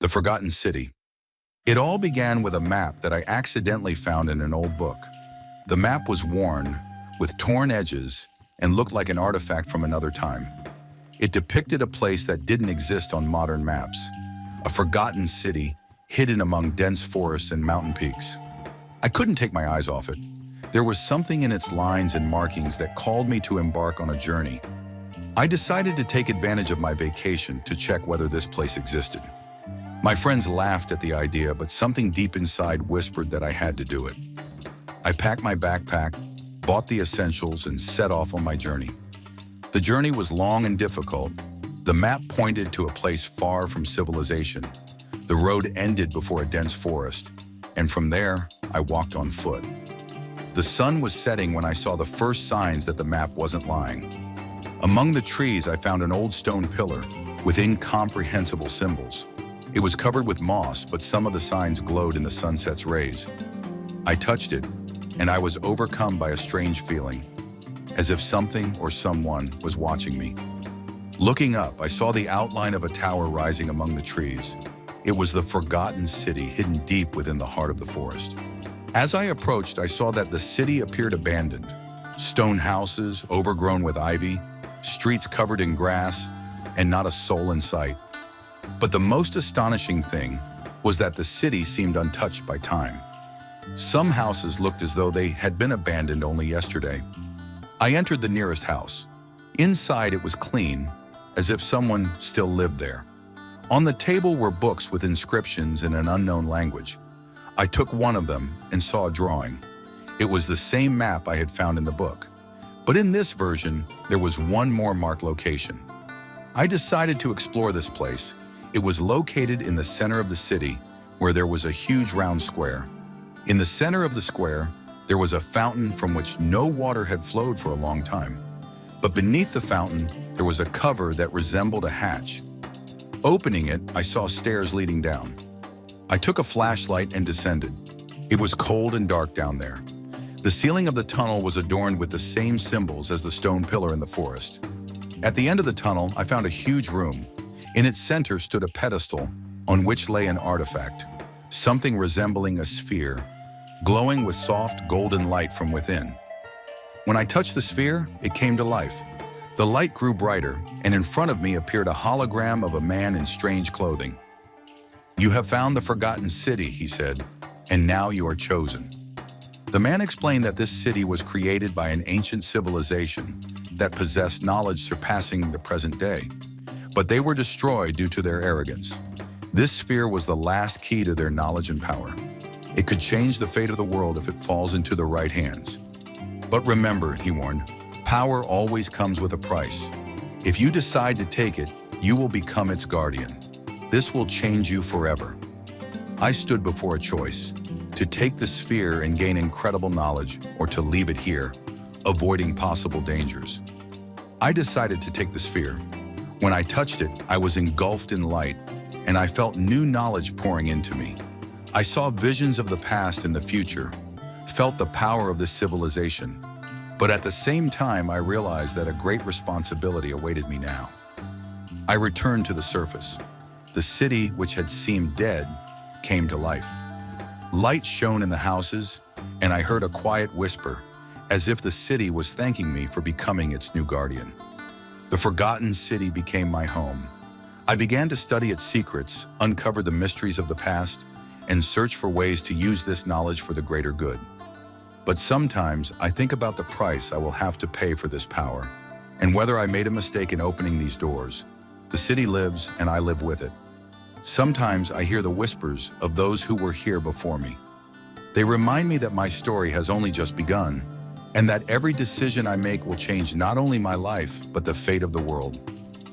The Forgotten City. It all began with a map that I accidentally found in an old book. The map was worn, with torn edges, and looked like an artifact from another time. It depicted a place that didn't exist on modern maps, a forgotten city hidden among dense forests and mountain peaks. I couldn't take my eyes off it. There was something in its lines and markings that called me to embark on a journey. I decided to take advantage of my vacation to check whether this place existed. My friends laughed at the idea, but something deep inside whispered that I had to do it. I packed my backpack, bought the essentials, and set off on my journey. The journey was long and difficult. The map pointed to a place far from civilization. The road ended before a dense forest, and from there, I walked on foot. The sun was setting when I saw the first signs that the map wasn't lying. Among the trees, I found an old stone pillar with incomprehensible symbols. It was covered with moss, but some of the signs glowed in the sunset's rays. I touched it, and I was overcome by a strange feeling, as if something or someone was watching me. Looking up, I saw the outline of a tower rising among the trees. It was the Forgotten City, hidden deep within the heart of the forest. As I approached, I saw that the city appeared abandoned. Stone houses overgrown with ivy, streets covered in grass, and not a soul in sight. But the most astonishing thing was that the city seemed untouched by time. Some houses looked as though they had been abandoned only yesterday. I entered the nearest house. Inside, it was clean, as if someone still lived there. On the table were books with inscriptions in an unknown language. I took one of them and saw a drawing. It was the same map I had found in the book. But in this version, there was one more marked location. I decided to explore this place. It was located in the center of the city, where there was a huge round square. In the center of the square, there was a fountain from which no water had flowed for a long time. But beneath the fountain, there was a cover that resembled a hatch. Opening it, I saw stairs leading down. I took a flashlight and descended. It was cold and dark down there. The ceiling of the tunnel was adorned with the same symbols as the stone pillar in the forest. At the end of the tunnel, I found a huge room. In its center stood a pedestal on which lay an artifact, something resembling a sphere, glowing with soft golden light from within. When I touched the sphere, it came to life. The light grew brighter, and in front of me appeared a hologram of a man in strange clothing. "You have found the Forgotten City," he said, "and now you are chosen." The man explained that this city was created by an ancient civilization that possessed knowledge surpassing the present day. But they were destroyed due to their arrogance. This sphere was the last key to their knowledge and power. It could change the fate of the world if it falls into the right hands. But remember, he warned, power always comes with a price. If you decide to take it, you will become its guardian. This will change you forever. I stood before a choice, to take the sphere and gain incredible knowledge, or to leave it here, avoiding possible dangers. I decided to take the sphere. When I touched it, I was engulfed in light, and I felt new knowledge pouring into me. I saw visions of the past and the future, felt the power of this civilization. But at the same time, I realized that a great responsibility awaited me now. I returned to the surface. The city, which had seemed dead, came to life. Light shone in the houses, and I heard a quiet whisper, as if the city was thanking me for becoming its new guardian. The Forgotten City became my home. I began to study its secrets, uncover the mysteries of the past, and search for ways to use this knowledge for the greater good. But sometimes I think about the price I will have to pay for this power, and whether I made a mistake in opening these doors. The city lives, and I live with it. Sometimes I hear the whispers of those who were here before me. They remind me that my story has only just begun, and that every decision I make will change not only my life, but the fate of the world.